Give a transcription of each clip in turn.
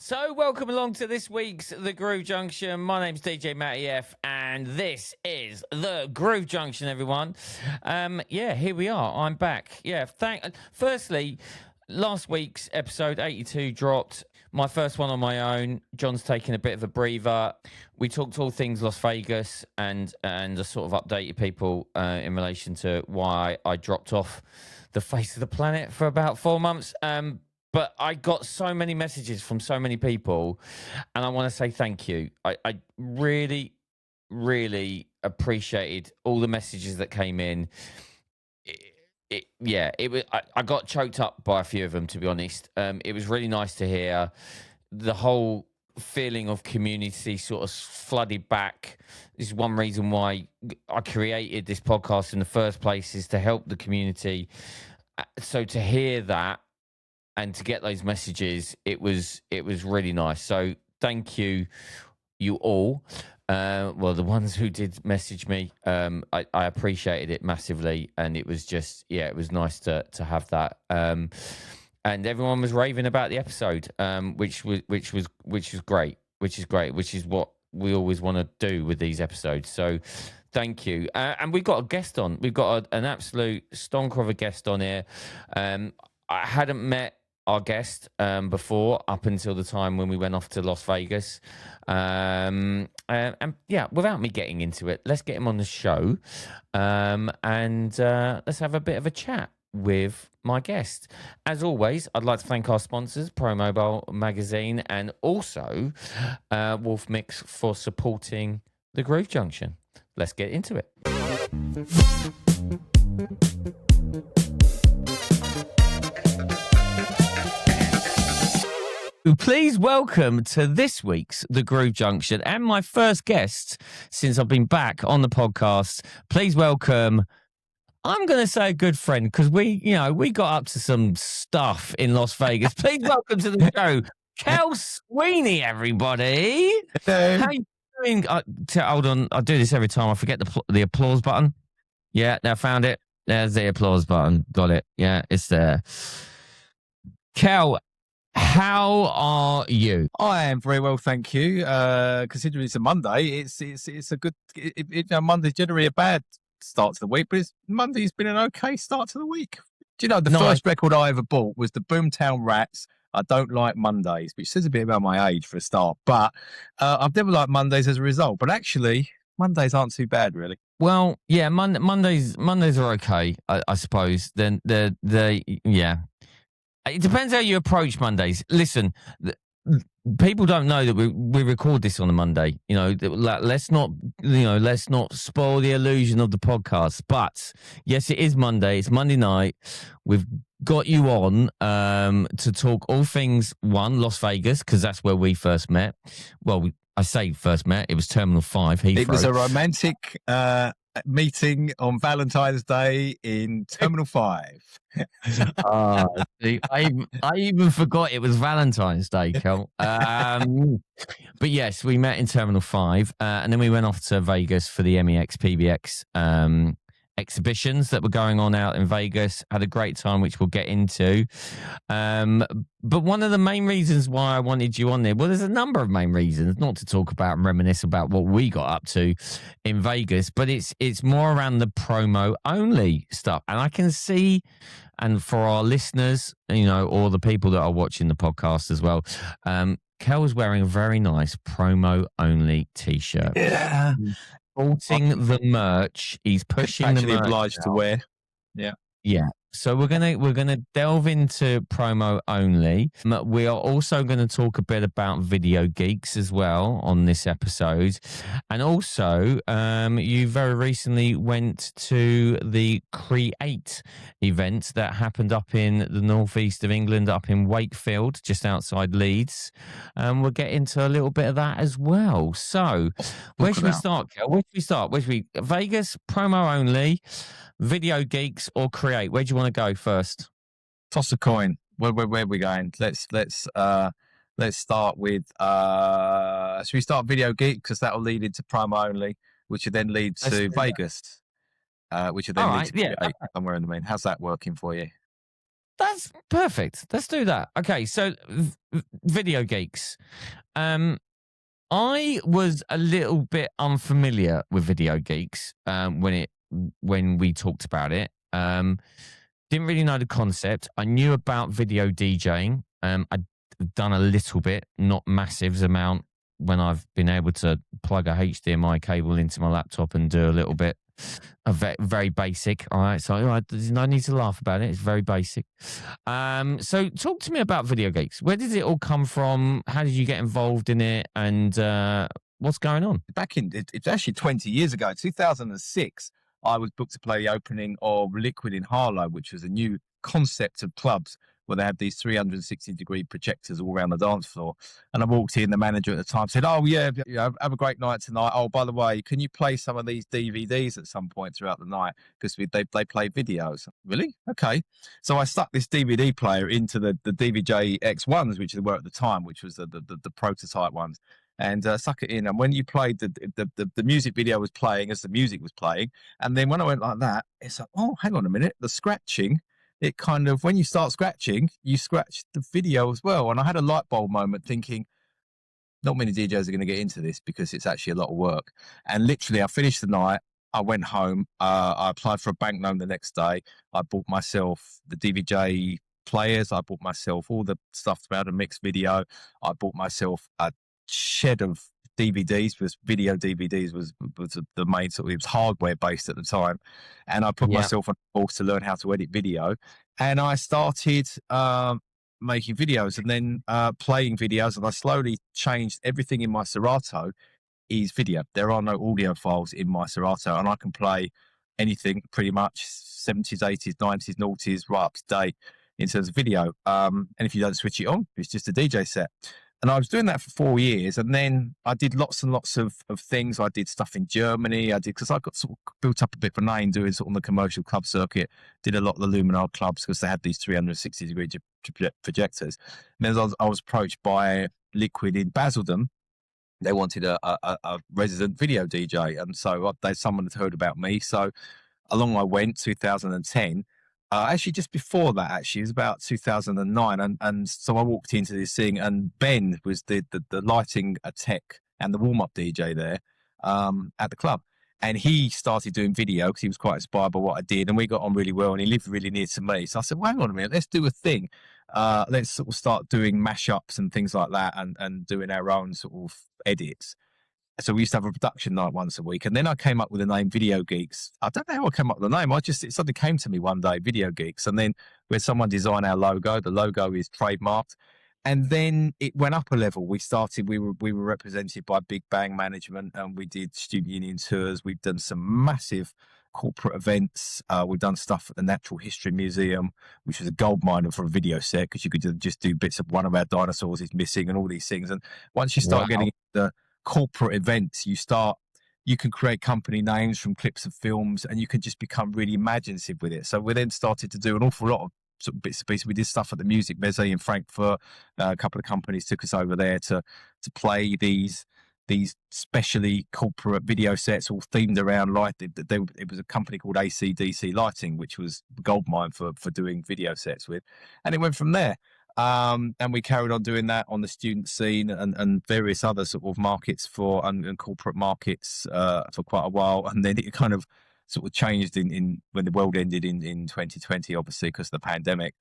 So, welcome along to this week's The Groove Junction. My name's DJ Matty F, and this is The Groove Junction, everyone. Here we are. I'm back. Firstly, last week's episode 82 dropped. My first one on my own. John's taking a bit of a breather. We talked all things Las Vegas and just sort of updated people in relation to why I dropped off the face of the planet for about 4 months. But I got so many messages from so many people, and I want to say thank you. I really, really appreciated all the messages that came in. I got choked up by a few of them, to be honest. It was really nice to hear. The whole feeling of community sort of flooded back. This is one reason why I created this podcast in the first place, is to help the community. So to hear that, and to get those messages, it was really nice. So thank you all. The ones who did message me, I appreciated it massively, and it was just, it was nice to have that. And everyone was raving about the episode, which was great, which is what we always want to do with these episodes. So thank you. And we've got a guest on. We've got an absolute stonker of a guest on here. I hadn't met our guest before, up until the time when we went off to Las Vegas. Without me getting into it, let's get him on the show, and let's have a bit of a chat with my guest. As always, I'd like to thank our sponsors, Pro Mobile Magazine, and also Wolf Mix, for supporting the Groove Junction. Let's get into it. Please welcome to this week's The Groove Junction, and my first guest since I've been back on the podcast. Please welcome, I'm going to say a good friend, because we got up to some stuff in Las Vegas. Please welcome to the show, Kel Sweeney, everybody. Hello. How you doing? Hold on, I do this every time. I forget the applause button. Yeah, now found it. There's the applause button. Got it. Yeah, it's there. Kel, how are you? I am very well, thank you. Considering it's a Monday, it's a good. Monday's generally a bad start to the week, but Monday's been an okay start to the week. Do you know the first record I ever bought was the Boomtown Rats? I don't like Mondays, which says a bit about my age for a start. But I've never liked Mondays as a result. But actually, Mondays aren't too bad, really. Well, yeah, Mondays are okay, I suppose. Then it depends how you approach Mondays. Listen, people don't know that we record this on a Monday. Let's not spoil the illusion of the podcast. But yes, it is Monday. It's Monday night. We've got you on to talk all things Las Vegas, because that's where we first met. Well, I say first met. It was Terminal 5. Heathrow. It was a romantic meeting on Valentine's Day in Terminal 5. See, I even forgot it was Valentine's Day, Kel. But yes, we met in Terminal 5, and then we went off to Vegas for the MEX PBX exhibitions that were going on out in Vegas. Had a great time, which we'll get into. But one of the main reasons why I wanted you on there, well, there's a number of main reasons, not to talk about and reminisce about what we got up to in Vegas, but it's more around the promo only stuff. And I can see, and for our listeners, or the people that are watching the podcast as well, Kel was wearing a very nice promo only t-shirt. Yeah. Sporting the merch. He's pushing the merch obliged to wear. Yeah. So we're gonna delve into promo only. We are also going to talk a bit about Video Geeks as well on this episode, and also you very recently went to the Create event that happened up in the northeast of England, up in Wakefield, just outside Leeds. We'll get into a little bit of that as well. So where should we start, Kel? Where should we Vegas promo only, Video Geeks, or Create? Where do you want to go first? Toss a coin. Where are we going? Let's start with. Should we start Video Geek, because that will lead into promo only, which will then lead to Vegas, which will then lead to Create, somewhere in the main. How's that working for you? That's perfect. Let's do that. Okay, so video geeks. I was a little bit unfamiliar with video geeks when we talked about it. Didn't really know the concept. I knew about video DJing. I'd done a little bit, not massive amount, when I've been able to plug a HDMI cable into my laptop and do a little bit of very basic. All right, so there's no need to laugh about it. It's very basic. So talk to me about video geeks. Where did it all come from? How did you get involved in it? And what's going on? It's actually 20 years ago, 2006. I was booked to play the opening of Liquid in Harlow, which was a new concept of clubs where they had these 360-degree projectors all around the dance floor. And I walked in, the manager at the time said, "Oh, yeah, have a great night tonight. Oh, by the way, can you play some of these DVDs at some point throughout the night? Because they play videos." Really? Okay. So I stuck this DVD player into the DVJ X1s, which they were at the time, which was the prototype ones. And stuck it in. And when you played, the music video was playing as the music was playing. And then when I went like that, it's like, oh, hang on a minute. The scratching, it kind of, when you start scratching, you scratch the video as well. And I had a light bulb moment thinking, not many DJs are going to get into this because it's actually a lot of work. And literally, I finished the night. I went home. I applied for a bank loan the next day. I bought myself the DVJ players. I bought myself all the stuff about a mixed video. I bought myself a shed of DVDs, because video DVDs was the main sort of, it was hardware based at the time. And I put myself on a course to learn how to edit video. And I started making videos and then playing videos. And I slowly changed everything in my Serato is video. There are no audio files in my Serato, and I can play anything pretty much 70s, 80s, 90s, noughties, right up to date in terms of video. And if you don't switch it on, it's just a DJ set. And I was doing that for 4 years. And then I did lots and lots of things. I did stuff in Germany. Because I got sort of built up a bit of a name doing sort of the commercial club circuit. Did a lot of the Luminar clubs because they had these 360-degree projectors. And then I was approached by Liquid in Basildon. They wanted a resident video DJ. And so someone had heard about me. So along I went, 2010. Actually, just before that, actually, it was about 2009. And so I walked into this thing, and Ben was the lighting tech and the warm-up DJ there at the club. And he started doing video because he was quite inspired by what I did. And we got on really well, and he lived really near to me. So I said, well, hang on a minute, let's do a thing. Let's sort of start doing mashups and things like that, and doing our own sort of edits. So we used to have a production night once a week. And then I came up with the name Video Geeks. I don't know how I came up with the name. It suddenly came to me one day, Video Geeks. And then we had someone design our logo. The logo is trademarked. And then it went up a level. We were represented by Big Bang Management, and we did student union tours. We've done some massive corporate events. We've done stuff at the Natural History Museum, which was a goldmine for a video set, because you could just do bits of one of our dinosaurs is missing and all these things. And once you start getting the corporate events, you can create company names from clips of films, and you can just become really imaginative with it. So we then started to do an awful lot of sort of bits and pieces. We did stuff at the Music Meze in Frankfurt. A couple of companies took us over there to play these specially corporate video sets, all themed around light. It was a company called AC/DC Lighting, which was a goldmine for doing video sets with, and it went from there. And we carried on doing that on the student scene and various other sort of markets and corporate markets for quite a while. And then it kind of sort of changed in when the world ended in 2020, obviously, because of the pandemic.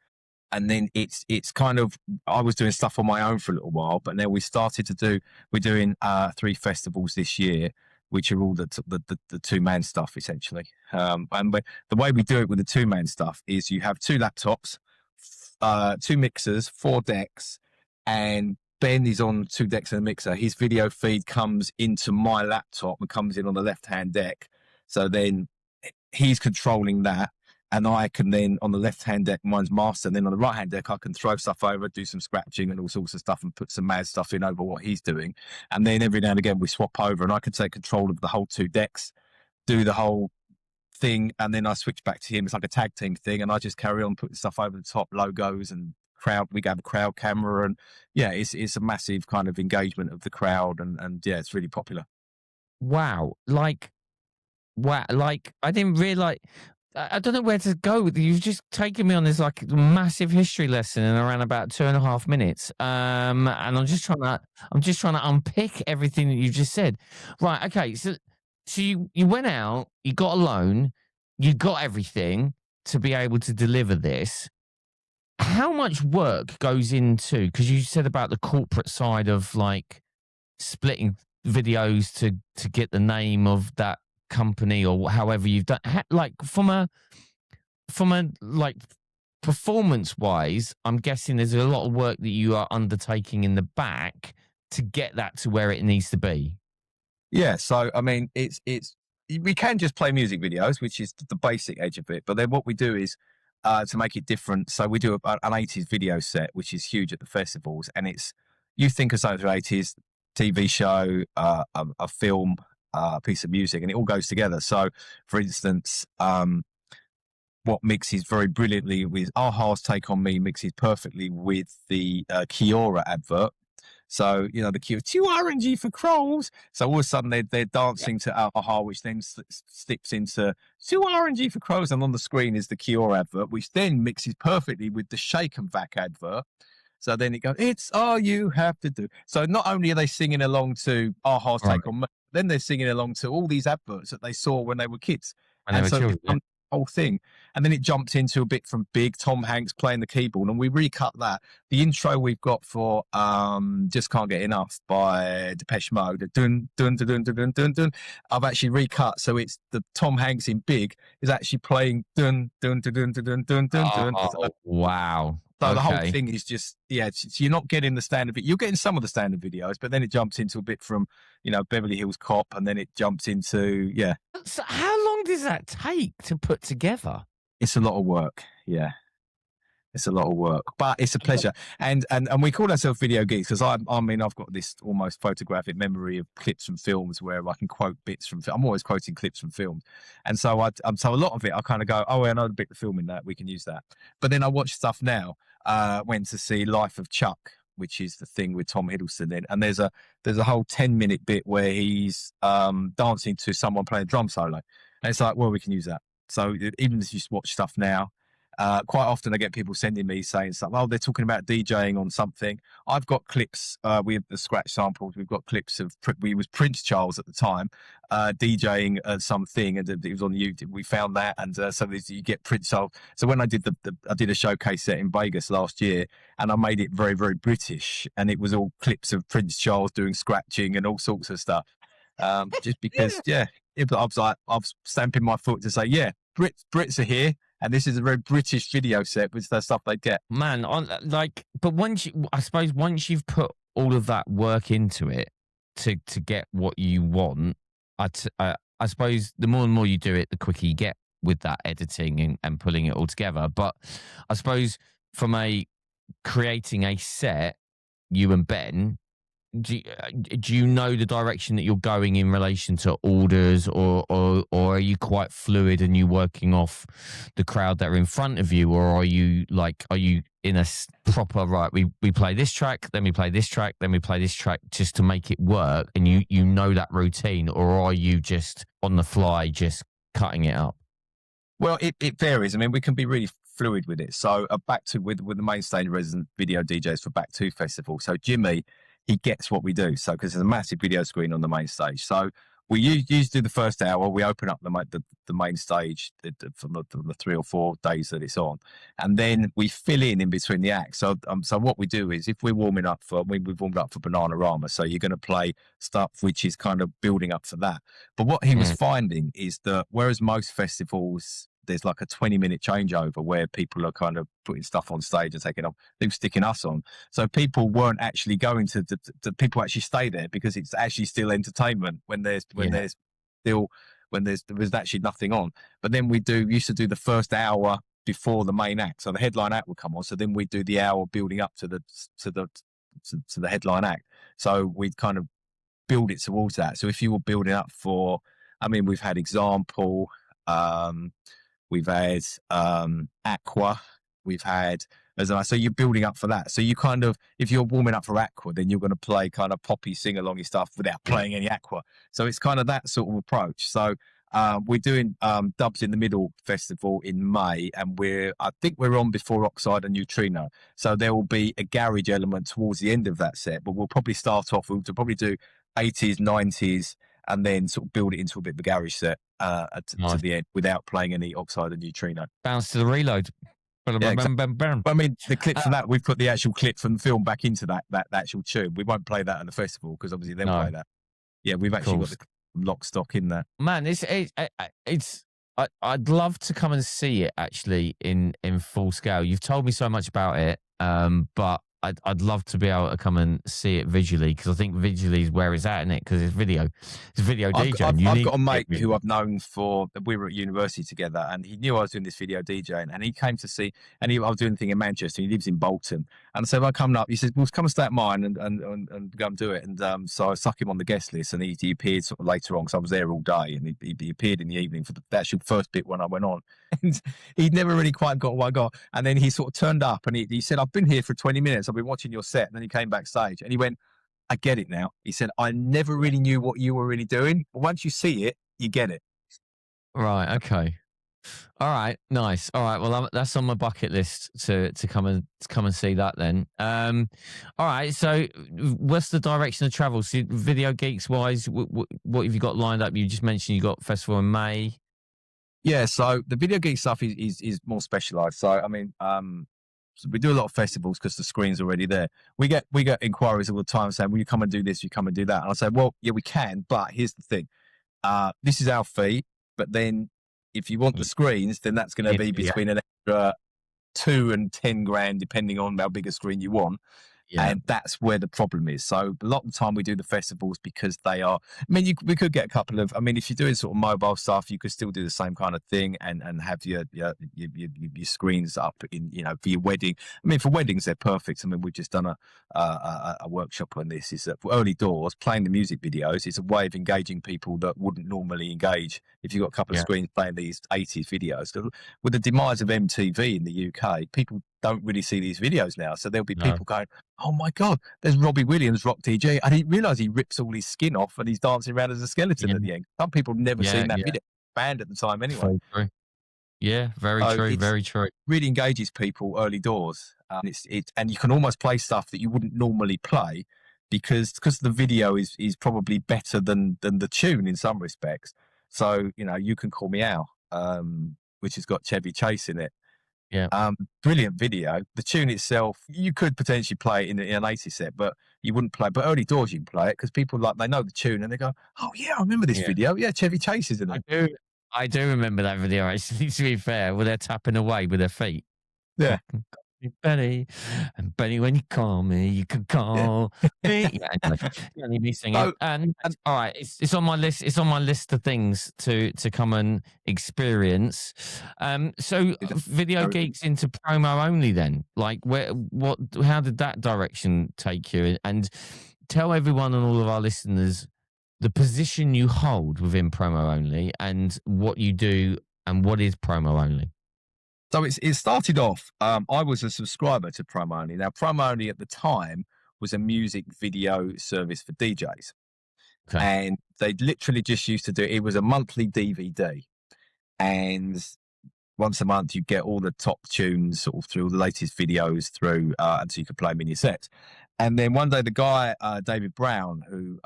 And then it's kind of, I was doing stuff on my own for a little while, but now we're doing 3 festivals this year, which are all the 2-man stuff, essentially. And the way we do it with the 2-man stuff is you have 2 laptops, 2 mixers, 4 decks, and Ben is on 2 decks and a mixer. His video feed comes into my laptop and comes in on the left-hand deck. So then he's controlling that, and I can then, on the left-hand deck, mine's master, and then on the right-hand deck, I can throw stuff over, do some scratching and all sorts of stuff, and put some mad stuff in over what he's doing. And then every now and again, we swap over, and I can take control of the whole 2 decks, do the whole thing, and then I switch back to him. It's like a tag team thing, and I just carry on putting stuff over the top, logos and crowd. We have a crowd camera, and yeah, it's a massive kind of engagement of the crowd, and yeah, it's really popular. Wow, like I didn't realize. I don't know where to go with you. You've just taken me on this like massive history lesson in around about 2.5 minutes. And I'm just trying to unpick everything that you just said. Right. Okay. So you went out, you got a loan, you got everything to be able to deliver this. How much work goes into, because you said about the corporate side of like splitting videos to get the name of that company or however you've done, like from a like performance wise, I'm guessing there's a lot of work that you are undertaking in the back to get that to where it needs to be. Yeah, so I mean, it's we can just play music videos, which is the basic edge of it. But then what we do is to make it different. So we do an 80s video set, which is huge at the festivals, and it's you think of something from the 80s, TV show, a film, a piece of music, and it all goes together. So, for instance, what mixes very brilliantly with Aha's Take On Me mixes perfectly with the Kiora advert. So, you know, the cue, too orangey for crows. So all of a sudden they're dancing to Aha, which then slips into too orangey for crows. And on the screen is the Kiora advert, which then mixes perfectly with the Shake and Vac advert. So then it goes, it's all you have to do. So not only are they singing along to Aha's Take On Me, then they're singing along to all these adverts that they saw when they were kids. And so the whole thing. And then it jumps into a bit from Big, Tom Hanks playing the keyboard, and we recut that. The intro we've got for Just Can't Get Enough by Depeche Mode, the dun dun dun dun dun dun dun, I've actually recut, so it's the Tom Hanks in Big is actually playing dun dun dun dun dun dun dun dun. Oh, wow. So the whole thing is just, so you're not getting the standard. You're getting some of the standard videos, but then it jumps into a bit from, you know, Beverly Hills Cop, and then it jumps into, So how long does that take to put together? It's a lot of work. Yeah. It's a lot of work, but it's a pleasure. And we call ourselves video geeks because I mean, I've got this almost photographic memory of clips from films where I can quote bits from. I'm always quoting clips from films, and so so a lot of it I kind of go, oh, I know the bit of film in that, we can use that. But then I watch stuff now. Went to see Life of Chuck, which is the thing with Tom Hiddleston in, and there's a whole 10-minute bit where he's dancing to someone playing a drum solo, and it's like, well, we can use that. So even if you watch stuff now. Quite often I get people sending me saying something, oh, they're talking about DJing on something. I've got clips, we have the scratch samples, we've got clips of, we was Prince Charles at the time, DJing something, and it was on YouTube, we found that, and so you get Prince Charles. So when I did I did a showcase set in Vegas last year, and I made it very, very British, and it was all clips of Prince Charles doing scratching and all sorts of stuff. Just because, I was stamping my foot to say, Brits are here. And this is a very British video set with the stuff they get. Man, but once you've put all of that work into it to get what you want, I suppose the more and more you do it, the quicker you get with that editing and pulling it all together. But I suppose creating a set, you and Ben, do you know the direction that you're going in relation to orders, or are you quite fluid and you working off the crowd that are in front of you, or are you in a proper, right, we play this track, then we play this track, then we play this track just to make it work, and you know that routine, or are you just on the fly just cutting it up? Well, it varies. I mean, we can be really fluid with it. So back to with the main stage resident video DJs for Back 2 Festival. So Jimmy, he gets what we do. So because there's a massive video screen on the main stage. So we usually do the first hour. We open up the main stage from the 3 or 4 days that it's on, and then we fill in between the acts. So what we do is, if we're warming up we've warmed up for Bananarama, so you're going to play stuff which is kind of building up for that. But what he was finding is that whereas most festivals, there's like a 20-minute changeover where people are kind of putting stuff on stage and taking off, they were sticking us on. So people weren't actually going to people actually stay there because it's actually still entertainment when there's actually nothing on. But then we used to do the first hour before the main act. So the headline act would come on. So then we'd do the hour building up to the headline act. So we'd kind of build it towards that. So if you were building up for, I mean, we've had Example, we've had Aqua, we've had, so you're building up for that. So you kind of, if you're warming up for Aqua, then you're going to play kind of poppy sing-alongy stuff without playing any Aqua. So it's kind of that sort of approach. So we're doing Dubs in the Middle Festival in May, and I think we're on before Oxide and Neutrino. So there will be a garage element towards the end of that set, but we'll probably start off. We'll probably do 80s, 90s, and then sort of build it into a bit of a garage set to the end without playing any Oxide and Neutrino. Bounce to the reload. Yeah, exactly. I mean, the clip from that, we've put the actual clip from the film back into that actual tune. We won't play that at the festival because obviously they'll play that. Yeah, we've actually got the lock stock in there. Man, I'd love to come and see it actually in full scale. You've told me so much about it, but I'd love to be able to come and see it visually, because I think visually is where it's at, isn't it? Because it's video DJing. I've got a mate who I've known we were at university together, and he knew I was doing this video DJing, and he came to see, and I was doing a thing in Manchester. He lives in Bolton, and so I come up. He says, "Well, come and stay at mine and go and do it." And so I stuck him on the guest list, and he appeared sort of later on, because I was there all day, and he appeared in the evening for the actual first bit when I went on. And he'd never really quite got what I got, and then he sort of turned up, and he said, "I've been here for 20 minutes. I've been watching your set." And then he came backstage, and he went, "I get it now." He said, "I never really knew what you were really doing, but once you see it, you get it." Right. Okay. All right. Nice. All right. Well, that's on my bucket list to come and see that then. All right. So, what's the direction of travel? So, Video Geeks wise, what have you got lined up? You just mentioned you got festival in May. Yeah. So the Video Geek stuff is more specialised. So I mean, so we do a lot of festivals because the screen's already there. We get inquiries all the time saying, "Will you come and do this? You come and do that?" And I say, "Well, yeah, we can, but here's the thing. This is our fee, but then if you want the screens, then that's going to be between an extra 2 and 10 grand, depending on how big a screen you want." Yeah. And that's where the problem is. So a lot of the time we do the festivals because they are, I mean, we could get a couple of, I mean, if you're doing sort of mobile stuff, you could still do the same kind of thing and have your screens up in, for your wedding. I mean, for weddings, they're perfect. I mean, we've just done a workshop on this. Is for early doors, playing the music videos. It's a way of engaging people that wouldn't normally engage if you've got a couple of screens playing these 80s videos. With the demise of MTV in the UK, people don't really see these videos now. So there'll be people going, "Oh my God, there's Robbie Williams, rock DJ." I didn't realise he rips all his skin off and he's dancing around as a skeleton at the end. Some people never seen that video. Banned at the time anyway. True. Yeah, very true. Very true. Really engages people early doors. And you can almost play stuff that you wouldn't normally play because the video is probably better than the tune in some respects. So, You Can Call Me Out, which has got Chevy Chase in it. Yeah. Brilliant video. The tune itself, you could potentially play it in an 80 set, but you wouldn't play. But early doors, you can play it because people they know the tune and they go, "Oh yeah, I remember this video. Yeah, Chevy Chase is in it." I do remember that video. Actually, to be fair, where they're tapping away with their feet. Yeah. Benny, and Benny, when you call me, you can call me. Yeah, me singing. And all right, it's on my list. It's on my list of things to come and experience. So Video Geeks into promo only then. Like how did that direction take you? And tell everyone and all of our listeners the position you hold within promo only and what you do and what is promo only. So it started off, I was a subscriber to Promo Only. Now, Promo Only at the time was a music video service for DJs. Okay. And they literally just used to do, it was a monthly DVD. And once a month, you get all the top tunes sort of through the latest videos through, and so you could play them in your sets. And then one day, the guy, David Brown, who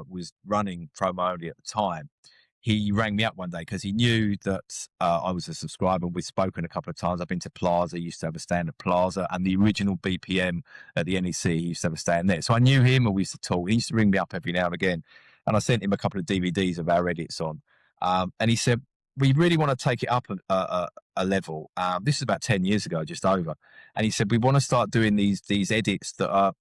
was running Promo Only at the time, he rang me up one day because he knew that I was a subscriber. We've spoken a couple of times. I've been to Plaza, used to have a stand at Plaza, and the original BPM at the NEC, he used to have a stand there. So I knew him, and we used to talk. He used to ring me up every now and again, and I sent him a couple of DVDs of our edits on. And he said, "We really want to take it up a level." This is about 10 years ago, just over. And he said, "We want to start doing these edits that are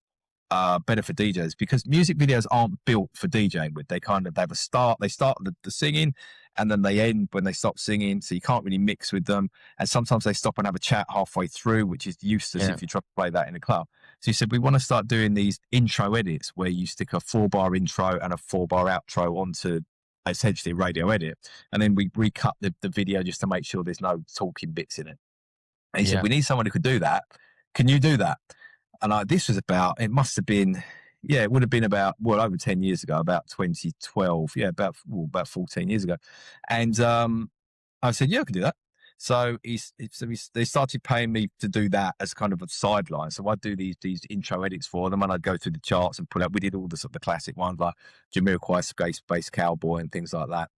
better for DJs because music videos aren't built for DJing with. They have a start. They start the singing and then they end when they stop singing. So you can't really mix with them. And sometimes they stop and have a chat halfway through, which is useless if you try to play that in a club." So he said, "We want to start doing these intro edits where you stick a 4-bar intro and a 4-bar outro onto essentially a radio edit. And then we recut the video just to make sure there's no talking bits in it." And he said, "We need someone who could do that. Can you do that?" And this was it must have been Yeah, it would have been about, well, over 10 years ago, about 2012. Yeah, about 14 years ago. And I said, yeah, I can do that. So they started paying me to do that as kind of a sideline. So I do these intro edits for them, and I'd go through the charts and pull out. We did all the sort of the classic ones like Jamiroquai, Space Cowboy, and things like that.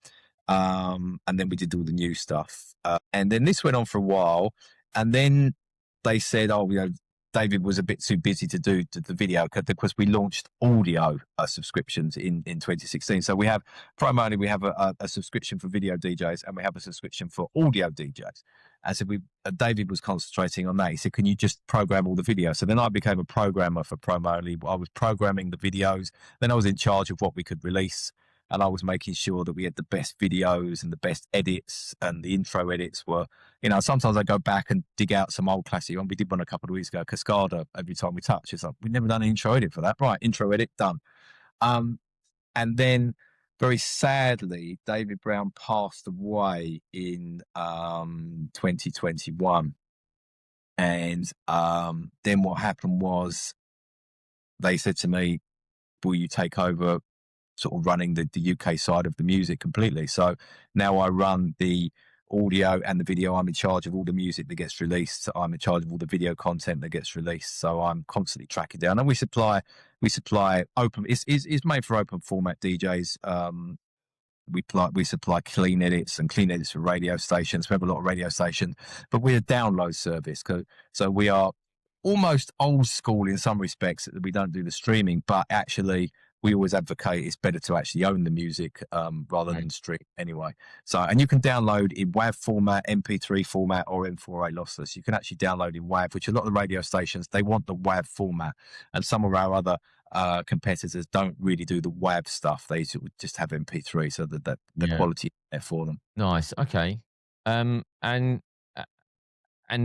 And then we did all the new stuff. And then this went on for a while, and then they said, oh, David was a bit too busy to do the video because we launched audio subscriptions in 2016. So we have primarily a subscription for video DJs, and we have a subscription for audio DJs. And so David was concentrating on that. He said, can you just program all the videos? So then I became a programmer for primarily. I was programming the videos. Then I was in charge of what we could release. And I was making sure that we had the best videos and the best edits, and the intro edits were, sometimes I go back and dig out some old classic one. We did one a couple of weeks ago, Cascada, Every Time We Touch. It's like, we've never done an intro edit for that. Right, intro edit, done. And then very sadly, David Brown passed away in 2021. And then what happened was they said to me, will you take over sort of running the UK side of the music completely? So now I run the audio and the video. I'm in charge of all the music that gets released. I'm in charge of all the video content that gets released. So I'm constantly tracking down, and we supply open. It's made for open format DJs. We supply clean edits for radio stations. We have a lot of radio stations, but we're a download service. So we are almost old school in some respects, that we don't do the streaming, but actually we always advocate it's better to actually own the music rather than stream anyway. So, and you can download in WAV format, MP3 format, or M4A lossless. You can actually download in WAV, which a lot of the radio stations, they want the WAV format. And some of our other competitors don't really do the WAV stuff. They just have MP3, so that the quality is there for them. Nice. Okay. And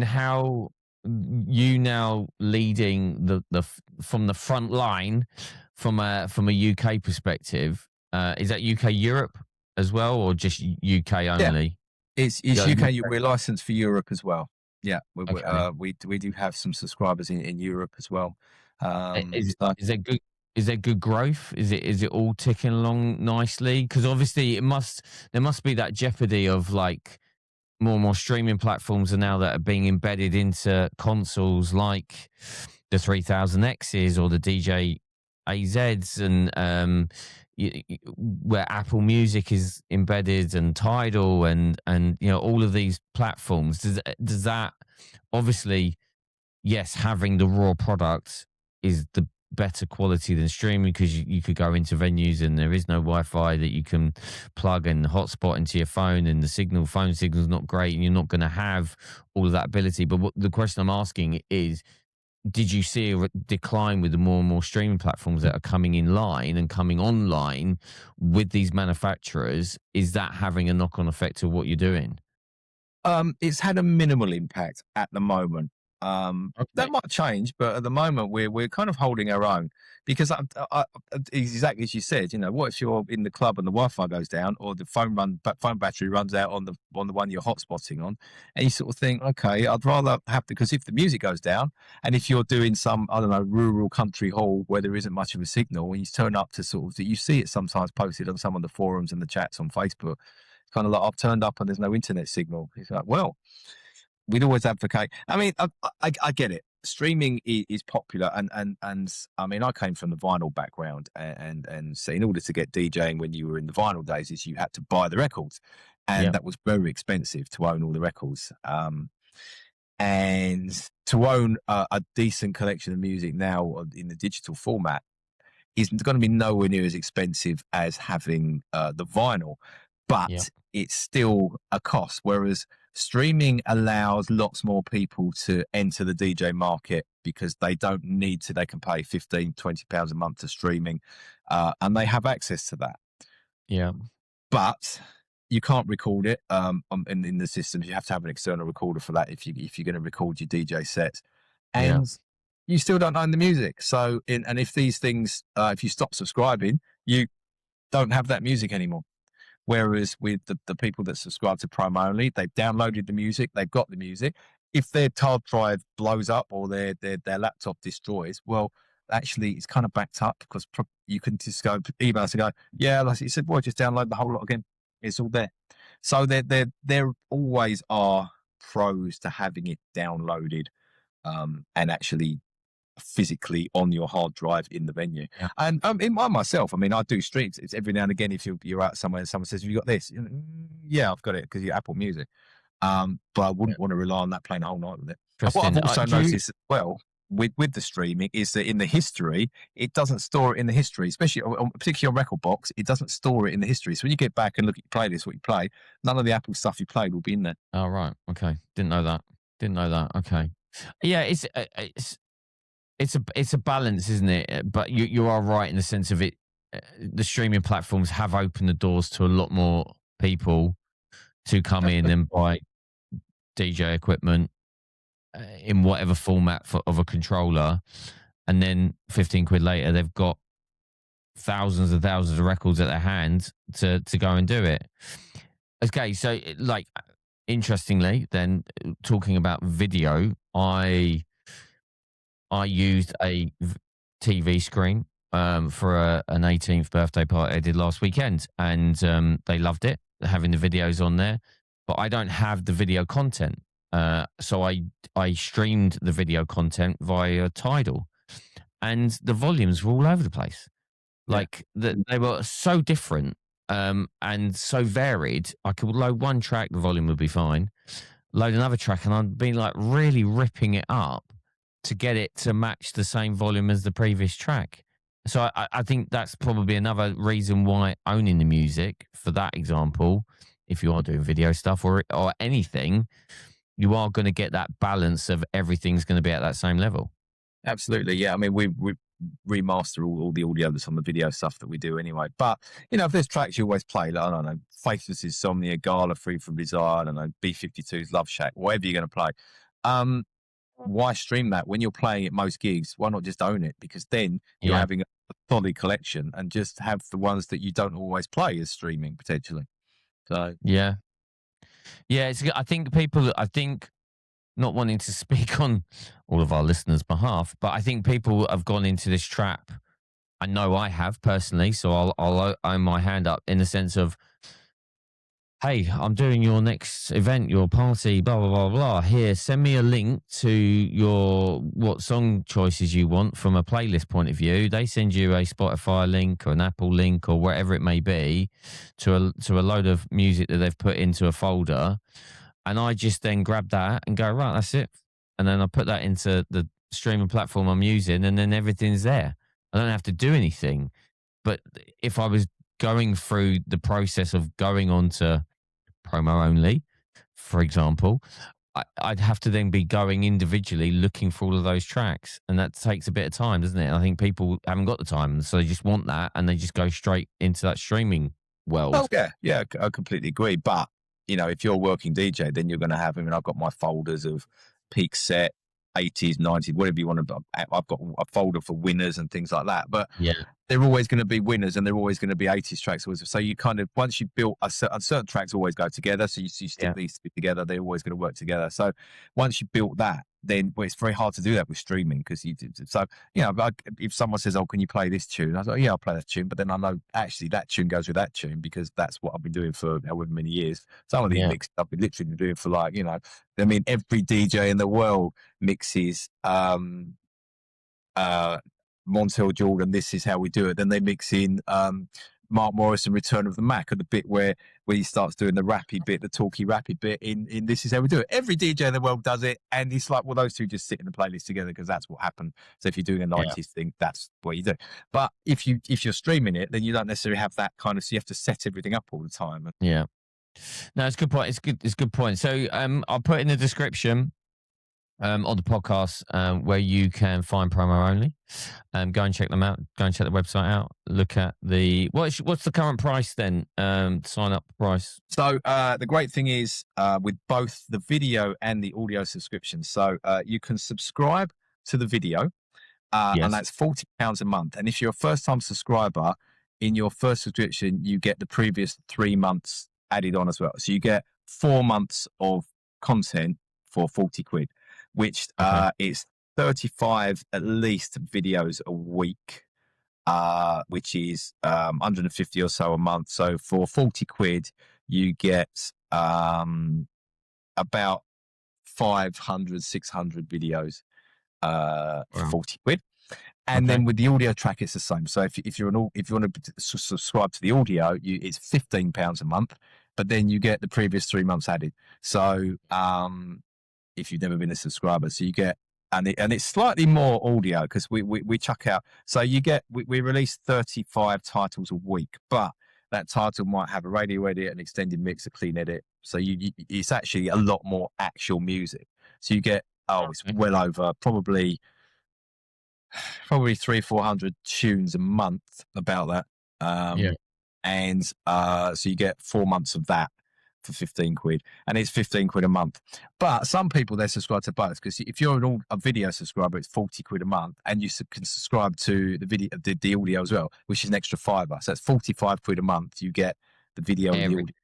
how you now leading the from the front line from a UK perspective, is that UK Europe as well, or just UK only? Yeah. It's UK. We're licensed for Europe as well. Yeah, we do have some subscribers in Europe as well. Is there good growth? Is it all ticking along nicely? Because obviously there must be that jeopardy of like more and more streaming platforms are now that are being embedded into consoles like the 3000Xs or the DJ AZs, and where Apple Music is embedded, and Tidal, and all of these platforms. Does that, obviously, yes, having the raw product is the better quality than streaming, because you could go into venues and there is no Wi-Fi that you can plug and hotspot into your phone, and the phone signal's not great, and you're not going to have all of that ability. But the question I'm asking is, did you see a decline with the more and more streaming platforms that are coming in line and coming online with these manufacturers? Is that having a knock-on effect to what you're doing? It's had a minimal impact at the moment. Okay. That might change, but at the moment we're kind of holding our own, because exactly as you said, what if you're in the club and the Wi-Fi goes down, or the phone battery runs out on the one you're hotspotting on, and you sort of think, okay, I'd rather have to, because if the music goes down, and if you're doing some, I don't know, rural country hall where there isn't much of a signal, and you turn up to you see it sometimes posted on some of the forums and the chats on Facebook, it's kind of like, I've turned up and there's no internet signal. It's like, well, we'd always advocate. I mean, I get it. Streaming is popular, and I mean, I came from the vinyl background, and so in order to get DJing when you were in the vinyl days, is you had to buy the records, and that was very expensive to own all the records. And to own a decent collection of music now in the digital format is going to be nowhere near as expensive as having the vinyl, but it's still a cost. Whereas streaming allows lots more people to enter the DJ market, because they don't need to. They can pay £15-20 a month to streaming, and they have access to that. Yeah, but you can't record it in the systems. You have to have an external recorder for that if you're going to record your DJ set, and you still don't own the music. So, and if these things, if you stop subscribing, you don't have that music anymore. Whereas with the people that subscribe to Prime Only, they've downloaded the music, they've got the music. If their hard drive blows up or their laptop destroys, well, actually it's kind of backed up because you can just go email us and go, yeah, like you said, boy, just download the whole lot again. It's all there. So there always are pros to having it downloaded and actually physically on your hard drive in the venue. Yeah. And in myself, I mean, I do streams. It's every now and again if you're out somewhere and someone says, "Have you got this?" Yeah, I've got it because you're Apple Music. But I wouldn't want to rely on that playing the whole night with it. What I've also noticed as well with the streaming is that in the history, it doesn't store it in the history, especially particularly on Record Box. It doesn't store it in the history. So when you get back and look at your playlist, what you play, none of the Apple stuff you played will be in there. Oh, right. Okay. Didn't know that. Okay. Yeah, it's a balance, isn't it? But you are right in the sense of it. The streaming platforms have opened the doors to a lot more people to come in and buy DJ equipment in whatever format of a controller, and then 15 quid later they've got thousands and thousands of records at their hand to go and do it. Okay, so like interestingly, then talking about video, I used a TV screen for an 18th birthday party I did last weekend, and they loved it, having the videos on there. But I don't have the video content, so I streamed the video content via Tidal, and the volumes were all over the place. Like they were so different and so varied. I could load one track, the volume would be fine. Load another track, and I'd been like really ripping it up to get it to match the same volume as the previous track. So I think that's probably another reason why owning the music, for that example, if you are doing video stuff or anything, you are going to get that balance of everything's going to be at that same level. Absolutely, yeah. I mean, we remaster all the audio that's on the video stuff that we do anyway. But if there's tracks you always play, like, I don't know, Faithless Insomnia, Gala, Free From Desire, I don't know, B-52's Love Shack, whatever you're going to play. Why stream that when you're playing at most gigs? Why not just own it? Because then you're having a solid collection and just have the ones that you don't always play as streaming potentially. So yeah, I think not wanting to speak on all of our listeners' behalf, but I think people have gone into this trap. I know I have personally, so I'll own my hand up in the sense of, hey, I'm doing your next event, your party, blah, blah, blah, blah. Here, send me a link to what song choices you want from a playlist point of view. They send you a Spotify link or an Apple link or whatever it may be to a load of music that they've put into a folder. And I just then grab that and go, right, that's it. And then I put that into the streaming platform I'm using, and then everything's there. I don't have to do anything. But if I was going through the process of going on to promo only, for example, I'd have to then be going individually looking for all of those tracks. And that takes a bit of time, doesn't it? I think people haven't got the time. So they just want that and they just go straight into that streaming world. Oh, yeah, I completely agree. But if you're a working DJ, then you're going to have, I've got my folders of peak set, 80s, 90s, whatever you want to. I've got a folder for winners and things like that. But they're always going to be winners, and they're always going to be 80s tracks. So you kind of, once you built certain tracks always go together. So you stick these together, they're always going to work together. So once you built that, then it's very hard to do that with streaming because if someone says, "Oh, can you play this tune?" I was like, "Yeah, I'll play that tune," but then I know actually that tune goes with that tune because that's what I've been doing for however many years. Some of these mixes I've been literally doing for every DJ in the world mixes Montel Jordan, This Is How We Do It. Then they mix in Mark Morrison, Return of the Mac, at the bit where he starts doing the rappy bit, the talky rappy bit in This Is How We Do It. Every DJ in the world does it, and it's like, well, those two just sit in the playlist together because that's what happened. So if you're doing a 90s thing, that's what you do. But if you're streaming it, then you don't necessarily have that kind of, so you have to set everything up all the time. Yeah. No, it's a good point. It's a good point. So I'll put in the description on the podcast where you can find promo only. Go and check them out. Go and check the website out. Look at what's the current price then? Sign up price. So the great thing is with both the video and the audio subscription. So you can subscribe to the video, and that's £40 a month. And if you're a first-time subscriber, in your first subscription, you get the previous 3 months added on as well. So you get 4 months of content for 40 quid. Which is 35 at least videos a week, which is 150 or so a month. So for 40 quid, you get about 500, 600 videos for 40 quid. And then with the audio track, it's the same. So if you want to subscribe to the audio, it's £15 a month, but then you get the previous 3 months added. So if you've never been a subscriber, so you get and it's slightly more audio because we chuck out. So you get we release 35 titles a week, but that title might have a radio edit, an extended mix, a clean edit. So it's actually a lot more actual music. So you get it's well over probably 300-400 tunes a month about that. And so you get 4 months of that for 15 quid, and it's 15 quid a month. But some people, they subscribe to both, because if you're a video subscriber, it's 40 quid a month, and you can subscribe to the video, the audio as well, which is an extra £5. So it's 45 quid a month. You get the video and the audio.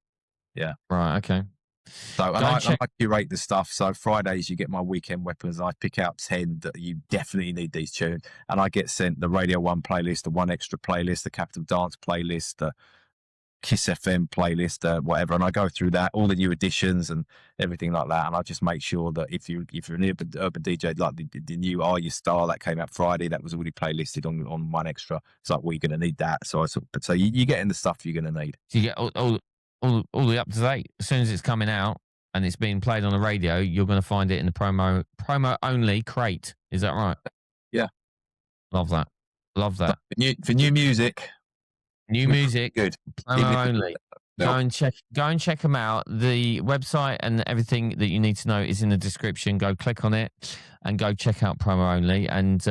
Yeah. Right. Okay. So I curate the stuff. So Fridays you get my weekend weapons. I pick out 10 that you definitely need these tunes, and I get sent the Radio 1 playlist, the One Extra playlist, the Capital Dance playlist, the Kiss FM playlist, whatever, and I go through that, all the new additions and everything like that. And I just make sure that if you're an urban DJ, like the new Are You Star that came out Friday, that was already playlisted on One Extra. It's like, well, you're going to need that. So you're getting the stuff you're going to need. So you get all the up to date. As soon as it's coming out and it's being played on the radio, you're going to find it in the promo only crate. Is that right? Yeah. Love that. For new music. New music, good. Promo only. Go and check them out. The website and everything that you need to know is in the description. Go click on it and go check out Promo Only. And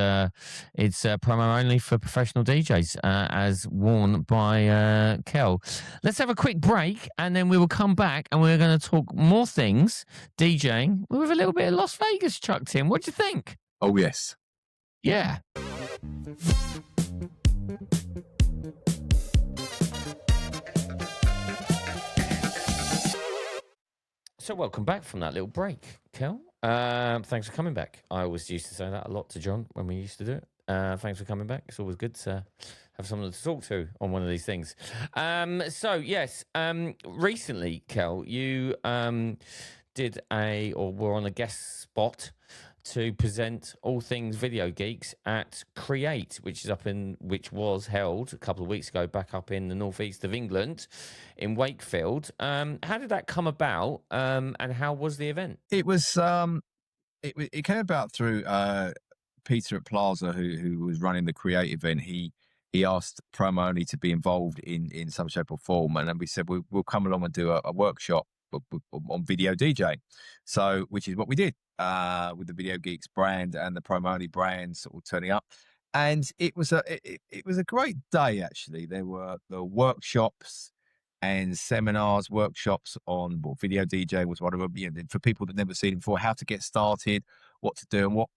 it's Promo Only for professional DJs, as worn by Kel. Let's have a quick break, and then we will come back and we're going to talk more things DJing with a little bit of Las Vegas chucked in. What do you think? Oh yes. Yeah. So welcome back from that little break, Kel. Thanks for coming back. I always used to say that a lot to John when we used to do it. Thanks for coming back. It's always good to have someone to talk to on one of these things. So yes, recently, Kel, you were on a guest spot to present all things video geeks at Create, which was held a couple of weeks ago back up in the northeast of England in Wakefield. How did that come about, and how was the event? It was it came about through Peter at Plaza, who was running the Create event. He asked Promo Only to be involved in some shape or form, and then we said we'll come along and do a workshop on video DJing. So, which is what we did with the Video Geeks brand and the Promo Only brand sort of turning up, and it was a great day actually. There were the workshops and seminars, workshops on video DJ was one of them. For people that never seen it before, how to get started, what to do, and what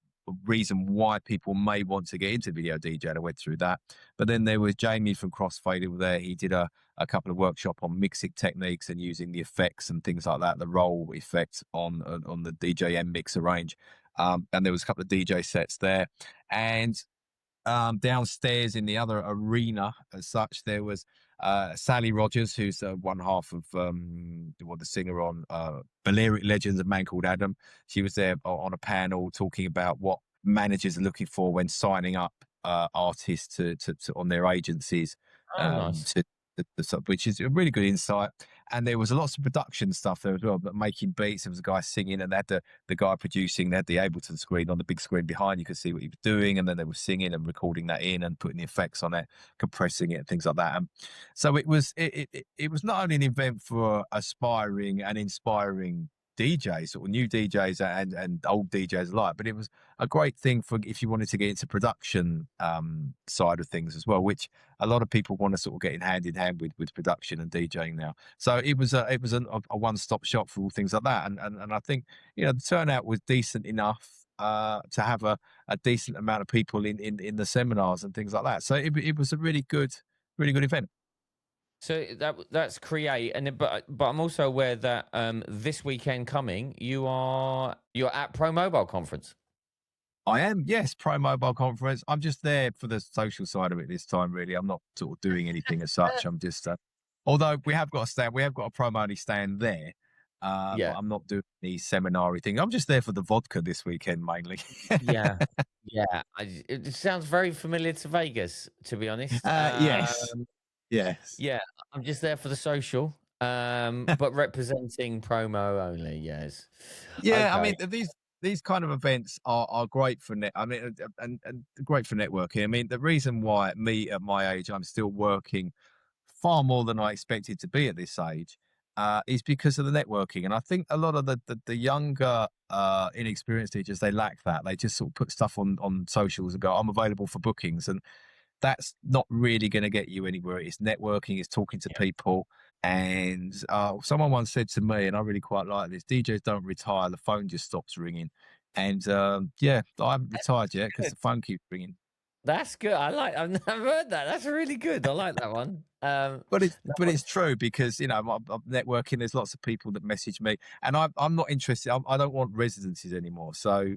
reason why people may want to get into video DJ. And I went through that. But then there was Jamie from Crossfader there. He did a couple of workshops on mixing techniques and using the effects and things like that, the roll effects on the DJM mixer range. And there was a couple of DJ sets there. And downstairs in the other arena as such, there was Sally Rogers, who's one half of the singer on Balearic Legends, a man called Adam. She was there on a panel talking about what managers are looking for when signing up artists to on their agencies. Nice. Which is a really good insight. And there was lots of production stuff there as well, but making beats. There was a guy singing, and they had the guy producing. They had the Ableton screen on the big screen behind. You could see what he was doing, and then they were singing and recording that in and putting the effects on it, compressing it, and things like that. And so it was not only an event for aspiring and inspiring DJs or new DJs and old DJs alike, but it was a great thing for if you wanted to get into production side of things as well, which a lot of people want to sort of get in hand with production and DJing now. So it was a one-stop shop for all things like that, and I think the turnout was decent enough to have a decent amount of people in the seminars and things like that. So it was a really good event. So that's Create, but I'm also aware that this weekend coming, you're at Pro Mobile Conference. I am, yes, Pro Mobile Conference. I'm just there for the social side of it this time, really. I'm not sort of doing anything as such. I'm just, although we have got a stand, we have got a Pro Money stand there, but Yeah, I'm not doing the seminar thing. I'm just there for the vodka this weekend mainly. yeah, yeah. It sounds very familiar to Vegas, to be honest. Yes, yes. Yeah, I'm just there for the social, but representing promo only. Yes. Yeah, I Okay. mean these kind of events are great for and great for networking. I mean the reason why me at my age I'm still working far more than I expected to be at this age is because of the networking. And I think a lot of the younger inexperienced teachers they lack that. They just sort of put stuff on socials and go I'm available for bookings and that's not really going to get you anywhere. It's networking, it's talking to Yeah. people. And someone once said to me, and I really quite like this: DJs don't retire; the phone just stops ringing. And yeah, I haven't retired yet because Good. the phone keeps ringing. That's good. I've never heard that. That's really good. I like that one. But That it's one's true because I'm networking. There's lots of people that message me, and I'm not interested. I don't want residencies anymore. So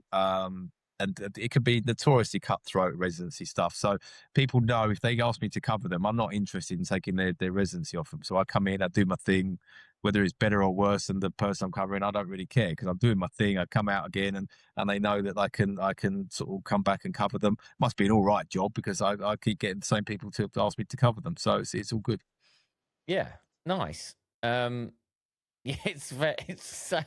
and it could be notoriously cutthroat residency stuff. So people know if they ask me to cover them, I'm not interested in taking their residency off them. So I come in, I do my thing, whether it's better or worse than the person I'm covering, I don't really care because I'm doing my thing. I come out again, and they know that I can sort of come back and cover them. Must be an all right job because I keep getting the same people to ask me to cover them. So it's all good. yeah, nice. Yeah, it's so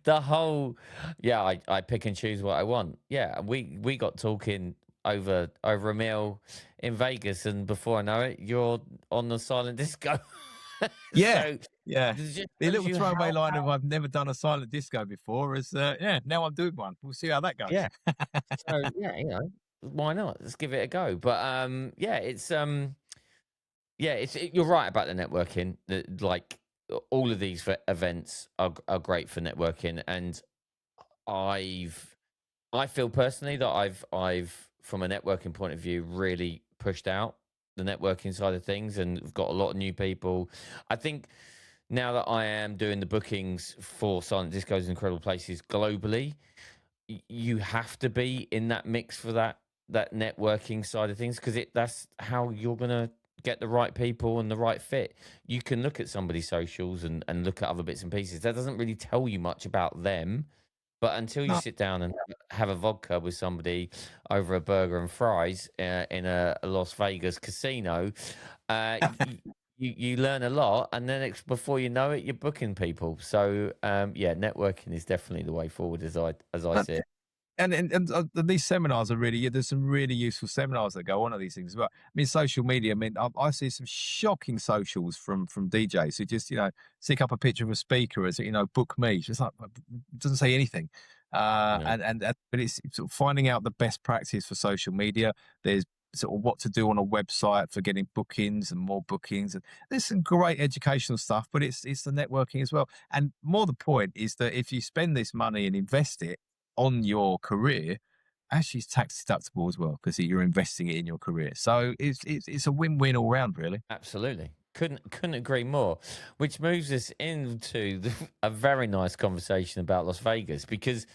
the whole I pick and choose what I want. Yeah, we got talking over a meal in Vegas, and before I know it, you're on the silent disco. Yeah, So yeah. it just The shows little you throwaway line of how "I've never done a silent disco before" is yeah. Now I'm doing one. We'll see how that goes. yeah. So yeah, why not? Let's give it a go. But yeah, you're right about the networking. Like all of these events are great for networking, and I've I feel personally that I've from a networking point of view really pushed out the networking side of things, and I've got a lot of new people. I think now that I am doing the bookings for Silent Discos and Incredible Places globally, you have to be in that mix for that networking side of things because that's how you're gonna get the right people and the right fit. You can look at somebody's socials and look at other bits and pieces. That doesn't really tell you much about them. But until you No, sit down and have a vodka with somebody over a burger and fries in a Las Vegas casino, you learn a lot, and then before you know it, you're booking people. So yeah, networking is definitely the way forward as I no, see it. and these seminars are really there's some really useful seminars that go on at these things as well. I mean, social media. I mean, I see some shocking socials from DJs who just stick up a picture of a speaker as book me. It's just like it doesn't say anything. No. But it's sort of finding out the best practice for social media. There's sort of what to do on a website for getting bookings and more bookings, and there's some great educational stuff. But it's the networking as well. And more the point is that if you spend this money and invest it on your career, actually it's tax deductible as well because you're investing it in your career. So it's a win-win all round, really. Absolutely. Couldn't agree more. Which moves us into a very nice conversation about Las Vegas because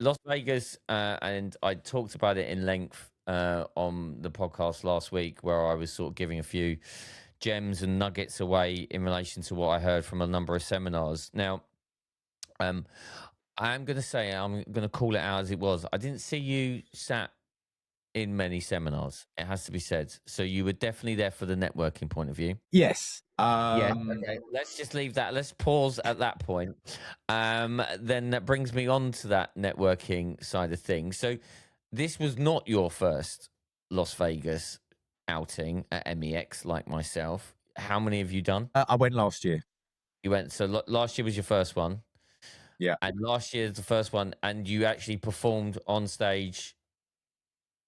Las Vegas, and I talked about it in length on the podcast last week, where I was sort of giving a few gems and nuggets away in relation to what I heard from a number of seminars. Now, um, I'm going to say I'm going to call it out as it was. I didn't see you sat in many seminars. It has to be said. So you were definitely there for the networking point of view. Yes. Yeah. Okay. Let's just leave that. Let's pause at that point. Then that brings me on to that networking side of things. So this was not your first Las Vegas outing at MEX, like myself. How many have you done? I went last year. You went. So last year was your first one, Yeah. and last year's the first one, and you actually performed on stage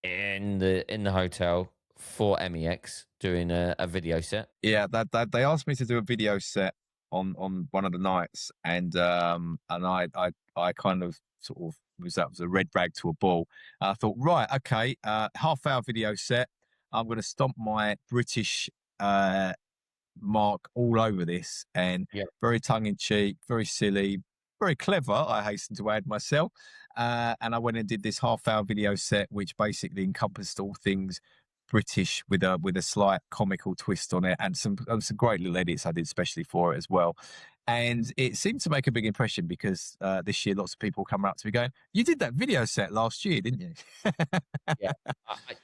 in the hotel for MEX doing a video set. Yeah, that they asked me to do a video set on one of the nights, and I kind of sort of that was a red rag to a bull. I thought, right, okay, half-hour video set. I'm going to stomp my British mark all over this, and Yeah. very tongue in cheek, very silly, very clever, I hasten to add myself. And I went and did this half-hour video set, which basically encompassed all things British with a slight comical twist on it, and some great little edits I did especially for it as well. And it seemed to make a big impression because this year lots of people come up to me going, "You did that video set last year, didn't you?" Yeah.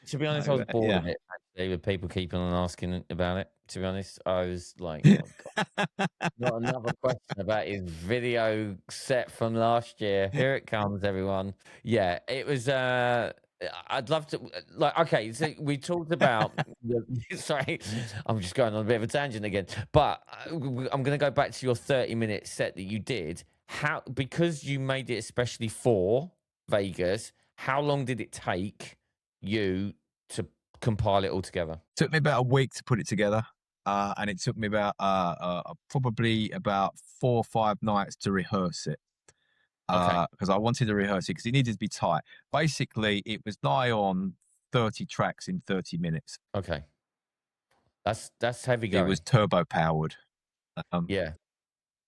To be honest, I was bored Yeah. of it, actually, with people keeping on asking about it. To be honest, I was like, oh, God, not another question about his video set from last year. Here it comes, everyone. Yeah, it was. I'd love to, like, okay, so we talked about, sorry, I'm just going on a bit of a tangent again, but I'm going to go back to your 30-minute set that you did. How, because you made it especially for Vegas, how long did it take you to compile it all together? Took me about a week to put it together, and it took me about probably about 4 or 5 nights to rehearse it. Okay, Because I wanted to rehearse it because it needed to be tight. Basically, it was nigh on 30 tracks in 30 minutes. okay, that's heavy It going. was turbo powered. Yeah,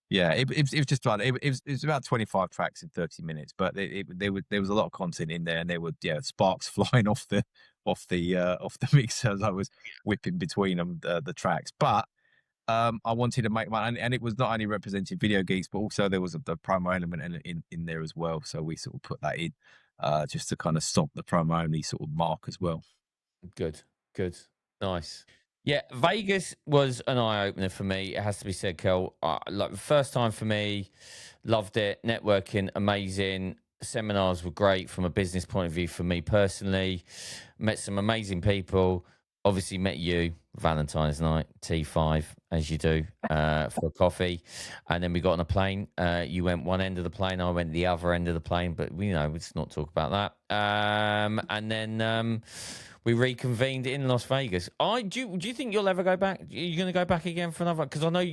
Yeah, it was just like it was about 25 tracks in 30 minutes, but there was a lot of content in there, and there were sparks flying off the mixer as I was whipping between them the tracks. But I wanted to make one, and it was not only representing video geeks, but also there was the promo element in there as well. So we sort of put that in just to kind of stop the promo only sort of mark as well. good, nice. Yeah, Vegas was an eye opener for me. It has to be said, Kel. Like the first time for me, loved it. Networking, amazing. Seminars were great from a business point of view for me personally. Met some amazing people. Obviously, met you Valentine's night, T5, as you do, for a coffee. And then we got on a plane. You went one end of the plane, I went the other end of the plane, but let's not talk about that. And then we reconvened in Las Vegas. Do you think you'll ever go back? Are you going to go back again for another? Because I know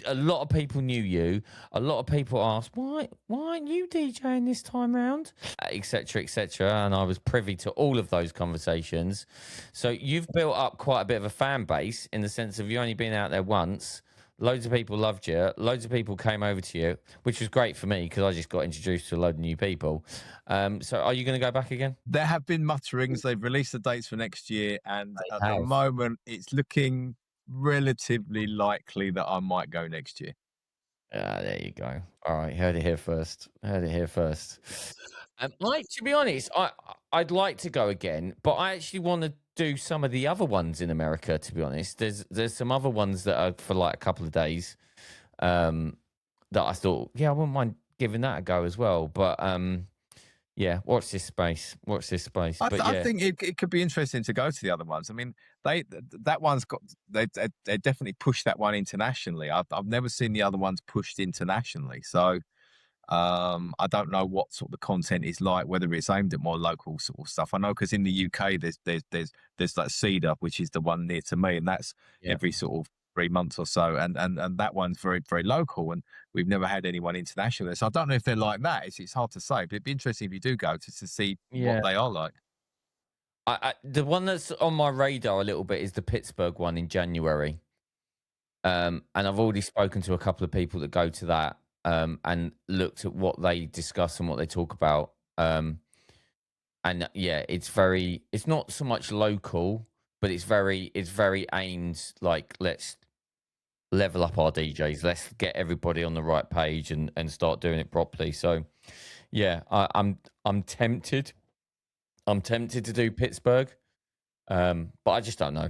a lot of people knew you. A lot of people asked, why aren't you DJing this time round? Et cetera, et cetera. And I was privy to all of those conversations. So you've built up quite a bit of a fan base in the sense of you only been out there once. Loads of people loved you. Loads of people came over to you, which was great for me because I just got introduced to a load of new people. So are you going to go back again? There have been mutterings. They've released the dates for next year, and They at have. the moment, it's looking relatively likely that I might go next year. There you go. All right, heard it here first. To be honest, I'd like to go again, but I actually want to do some of the other ones in America. To be honest, there's some other ones that are for like a couple of days, that I thought, I wouldn't mind giving that a go as well. But watch this space. I think it could be interesting to go to the other ones. I mean, they definitely pushed that one internationally. I've never seen the other ones pushed internationally, so I don't know what sort of the content is like, whether it's aimed at more local sort of stuff. I know because in the UK there's like Cedar, which is the one near to me, and that's every sort of 3 months or so, and that one's very, very local, and we've never had anyone international. So I don't know if they're like that. It's hard to say, but it'd be interesting if you do go to see what they are like. The one that's on my radar a little bit is the Pittsburgh one in January. And I've already spoken to a couple of people that go to that, and looked at what they discuss and what they talk about. And it's not so much local, but it's very aimed like, let's level up our DJs. Let's get everybody on the right page and start doing it properly. So I'm tempted. I'm tempted to do Pittsburgh, but I just don't know.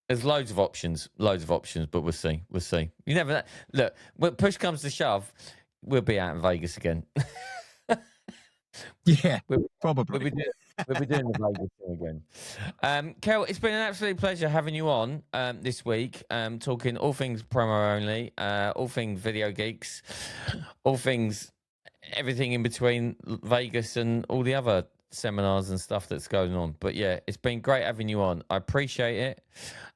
There's loads of options, but we'll see. You never know. Look, when push comes to shove, we'll be out in Vegas again. Yeah, probably. We'll be doing the Vegas thing again. Kel, it's been an absolute pleasure having you on this week, talking all things promo only, all things video geeks, all things, everything in between Vegas and all the other seminars and stuff that's going on. But it's been great having you on. I appreciate it.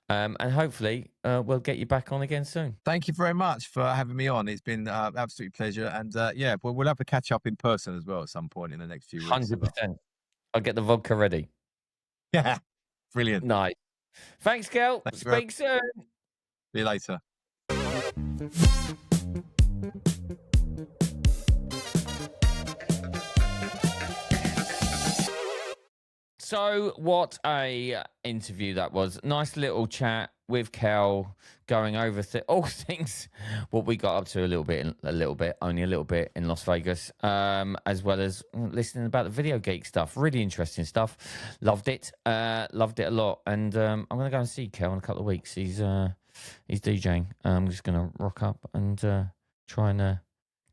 And hopefully we'll get you back on again soon. Thank you very much for having me on. It's been absolute pleasure, and we'll have to catch up in person as well at some point in the next few weeks. 100%. I'll get the vodka ready. Yeah, brilliant. Nice. Thanks, Kel. Speak soon. See you later. So what a interview that was. Nice little chat with Kel, going over all things what we got up to only a little bit in Las Vegas, as well as listening about the video geek stuff. Really interesting stuff. Loved it a lot. And I'm gonna go and see Kel in a couple of weeks. He's DJing. I'm just gonna rock up and try and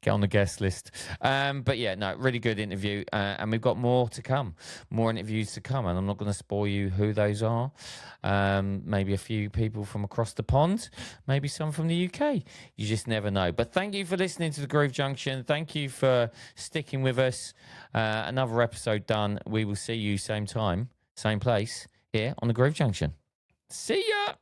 get on the guest list. But yeah, no, really good interview. And we've got more to come, more interviews to come. And I'm not going to spoil you who those are. Maybe a few people from across the pond, maybe some from the UK. You just never know. But thank you for listening to the Groove Junction. Thank you for sticking with us. Another episode done. We will see you same time, same place here on the Groove Junction. See ya!